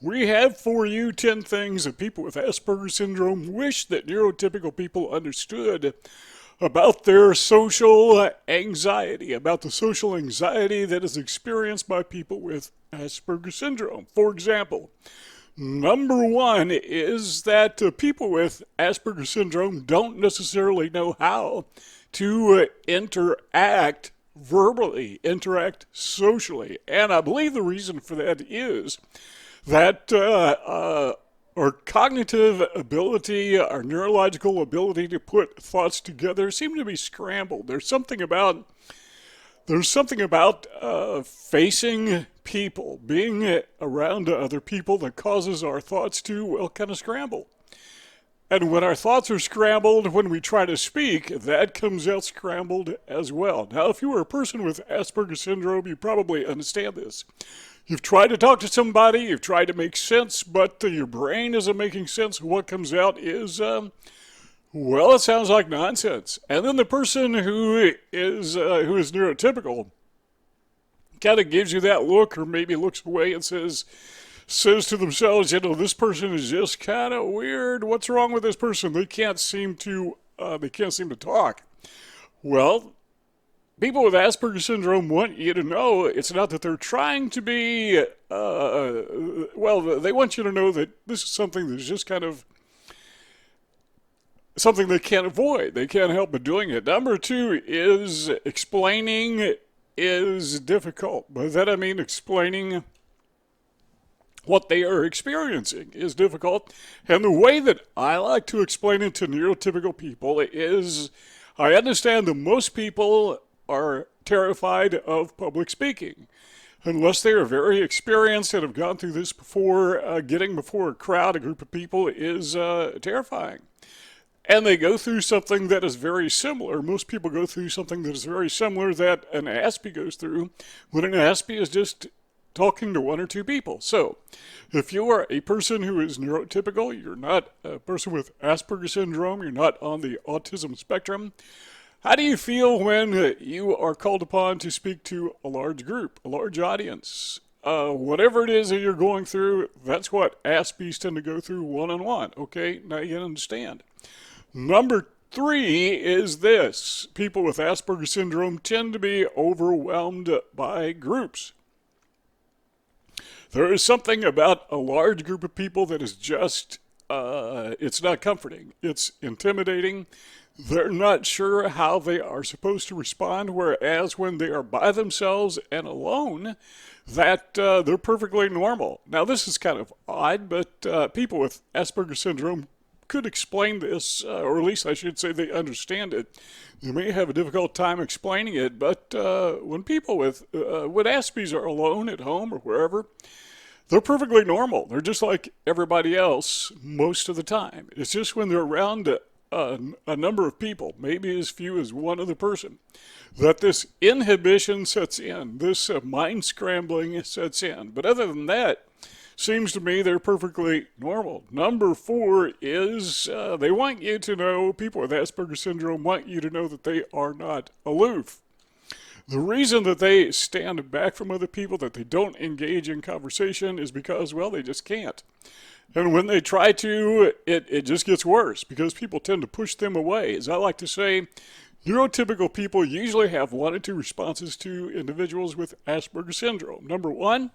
We have for you 10 things that people with Asperger syndrome wish that neurotypical people understood about their social anxiety, about the social anxiety that is experienced by people with Asperger syndrome. For example, number one is that people with Asperger syndrome don't necessarily know how to interact verbally, interact socially. And I believe the reason for that is that our cognitive ability, our neurological ability to put thoughts together seem to be scrambled. There's something about facing people, being around other people that causes our thoughts to, well, kind of scramble. And when our thoughts are scrambled, when we try to speak, that comes out scrambled as well. Now, if you are a person with Asperger syndrome, you probably understand this. You've tried to talk to somebody, you've tried to make sense, but your brain isn't making sense. What comes out is, well, it sounds like nonsense. And then the person who is neurotypical kind of gives you that look, or maybe looks away and says to themselves, this person is just kind of weird. What's wrong with this person? They can't seem to talk. Well, people with Asperger syndrome want you to know it's not that they're trying to be, they want you to know that this is something that's just kind of something they can't avoid. They can't help but doing it. Number two is explaining is difficult. By that I mean explaining what they are experiencing is difficult. And the way that I like to explain it to neurotypical people is I understand that most people are terrified of public speaking. Unless they are very experienced and have gone through this before, getting before a crowd, a group of people, is terrifying. And they go through something that is very similar. Most people go through something that is very similar that an Aspie goes through when an Aspie is just talking to one or two people. So, if you are a person who is neurotypical, you're not a person with Asperger syndrome, you're not on the autism spectrum, how do you feel when you are called upon to speak to a large group, a large audience? Whatever it is that you're going through, that's what Aspies tend to go through one-on-one. Okay, now you understand. Number three is this. People with Asperger syndrome tend to be overwhelmed by groups. There is something about a large group of people that is just, it's not comforting. It's intimidating. They're not sure how they are supposed to respond, whereas when they are by themselves and alone, that they're perfectly normal. Now, this is kind of odd, but people with Asperger syndrome could explain this, or at least I should say they understand it. They may have a difficult time explaining it, but when people when Aspies are alone at home or wherever, they're perfectly normal. They're just like everybody else most of the time. It's just when they're around a number of people, maybe as few as one other person, that this inhibition sets in, this mind scrambling sets in. But other than that, seems to me they're perfectly normal. Number four is they want you to know, people with Asperger syndrome want you to know that they are not aloof. The reason that they stand back from other people, that they don't engage in conversation, is because, well, they just can't. And when they try to, it just gets worse because people tend to push them away. As I like to say, neurotypical people usually have one or two responses to individuals with Asperger syndrome. Number one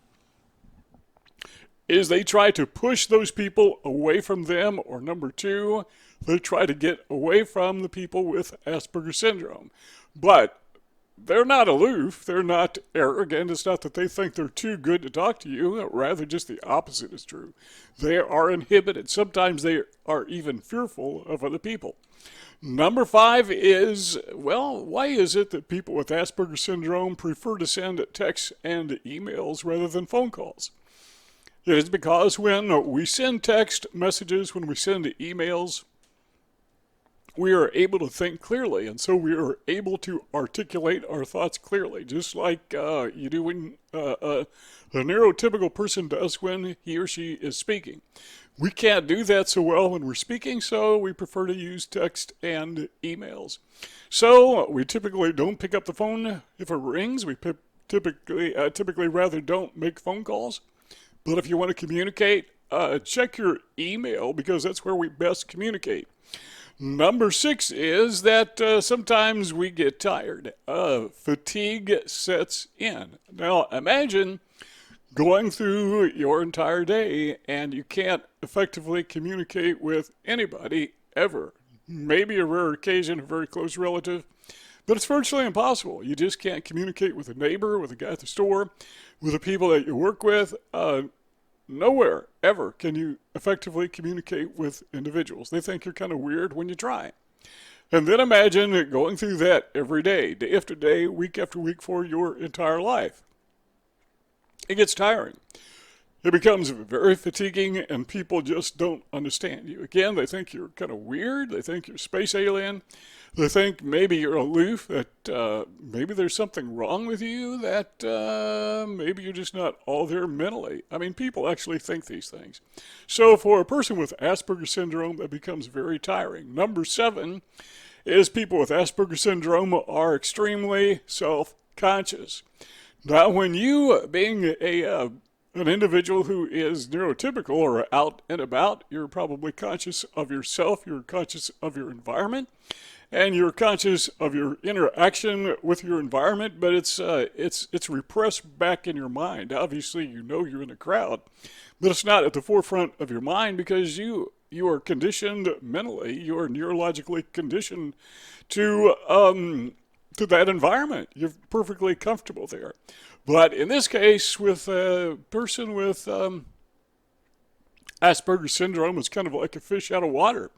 is they try to push those people away from them, or number two, they try to get away from the people with Asperger syndrome. But they're not aloof. They're not arrogant. It's not that they think they're too good to talk to you. Rather, just the opposite is true. They are inhibited. Sometimes they are even fearful of other people. Number five is, well, why is it that people with Asperger syndrome prefer to send texts and emails rather than phone calls? It is because when we send text messages, when we send emails, we are able to think clearly, and so we are able to articulate our thoughts clearly, just like you do when a neurotypical person does when he or she is speaking. We can't do that so well when we're speaking, so we prefer to use text and emails. So we typically don't pick up the phone if it rings. We typically rather don't make phone calls. But if you want to communicate, check your email because that's where we best communicate. Number 6 is that sometimes we get tired. Fatigue sets in. Now, imagine going through your entire day and you can't effectively communicate with anybody ever. Maybe a rare occasion, a very close relative, but it's virtually impossible. You just can't communicate with a neighbor, with a guy at the store, with the people that you work with. Nowhere ever can you effectively communicate with individuals. They think you're kind of weird when you try. And then imagine going through that every day, day after day, week after week for your entire life. It gets tiring. It becomes very fatiguing, and people just don't understand you. Again, they think you're kind of weird. They think you're a space alien. They think maybe you're aloof, that maybe there's something wrong with you, that maybe you're just not all there mentally. I mean, people actually think these things. So for a person with Asperger syndrome, that becomes very tiring. Number 7 is people with Asperger syndrome are extremely self-conscious. Now, when you, being an individual who is neurotypical or out and about, you're probably conscious of yourself, you're conscious of your environment, and you're conscious of your interaction with your environment, but it's repressed back in your mind. Obviously, you know you're in a crowd, but it's not at the forefront of your mind because you are conditioned mentally, you are neurologically conditioned to that environment. You're perfectly comfortable there. But in this case, with a person with Asperger's syndrome, it's kind of like a fish out of water.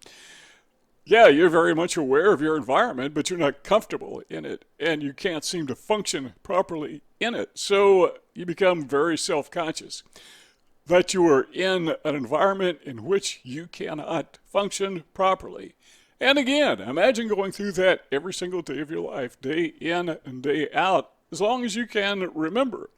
Yeah, you're very much aware of your environment, but you're not comfortable in it, and you can't seem to function properly in it. So you become very self-conscious that you are in an environment in which you cannot function properly. And again, imagine going through that every single day of your life, day in and day out, as long as you can remember.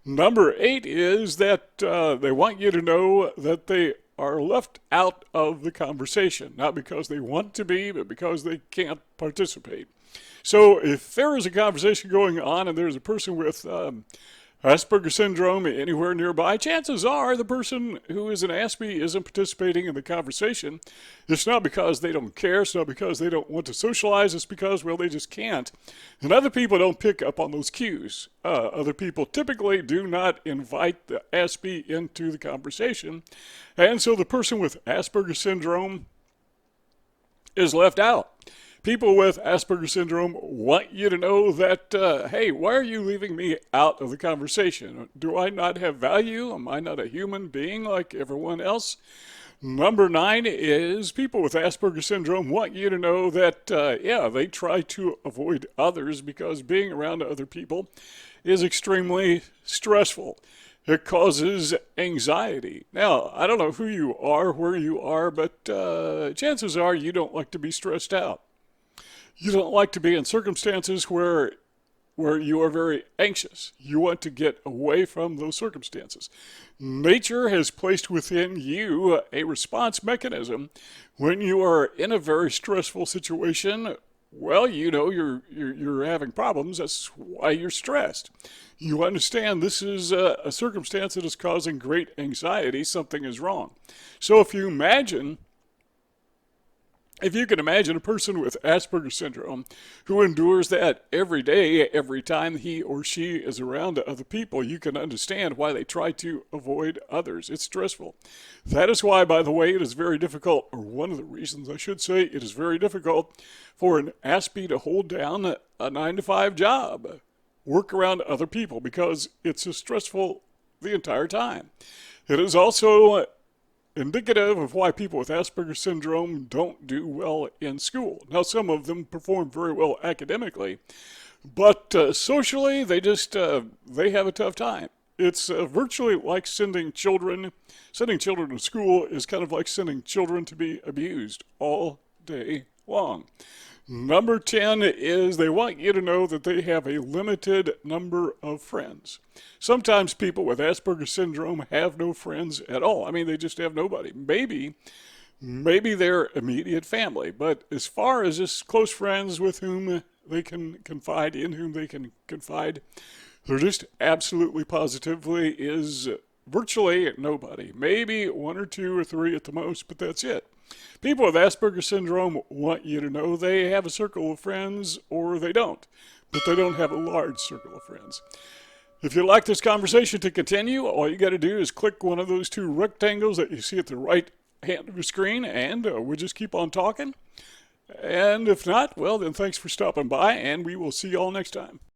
Number 8 is that they want you to know that they are left out of the conversation, not because they want to be, but because they can't participate. So if there is a conversation going on and there's a person with Asperger syndrome anywhere nearby, chances are the person who is an Aspie isn't participating in the conversation. It's not because they don't care. It's not because they don't want to socialize. It's because, well, they just can't. And other people don't pick up on those cues. Other people typically do not invite the Aspie into the conversation. And so the person with Asperger syndrome is left out. People with Asperger syndrome want you to know that, hey, why are you leaving me out of the conversation? Do I not have value? Am I not a human being like everyone else? Number 9 is people with Asperger syndrome want you to know that, yeah, they try to avoid others because being around other people is extremely stressful. It causes anxiety. Now, I don't know who you are, where you are, but chances are you don't like to be stressed out. You don't like to be in circumstances where you are very anxious. You want to get away from those circumstances. Nature has placed within you a response mechanism when you are in a very stressful situation. Well, you know you're having problems. That's why you're stressed. You understand this is a circumstance that is causing great anxiety. Something is wrong. So if you can imagine a person with Asperger's syndrome who endures that every day, every time he or she is around other people, you can understand why they try to avoid others. It's stressful. That is why, by the way, it is very difficult, or one of the reasons I should say, it is very difficult for an Aspie to hold down a 9-to-5 job, work around other people, because it's so stressful the entire time. It is also indicative of why people with Asperger's syndrome don't do well in school. Now, some of them perform very well academically, but socially, they have a tough time. It's virtually like sending children to school is kind of like sending children to be abused all day long. Number 10 is they want you to know that they have a limited number of friends. Sometimes people with Asperger's syndrome have no friends at all. I mean, they just have nobody. Maybe their immediate family, but as far as just close friends with whom they can confide, in whom they can confide, there just absolutely positively is Virtually nobody. Maybe one or two or three at the most, but that's it. People with Asperger syndrome want you to know they have a circle of friends or they don't, but they don't have a large circle of friends. If you'd like this conversation to continue, all you got to do is click one of those two rectangles that you see at the right hand of your screen, and we'll just keep on talking. And if not, well, then thanks for stopping by, and we will see you all next time.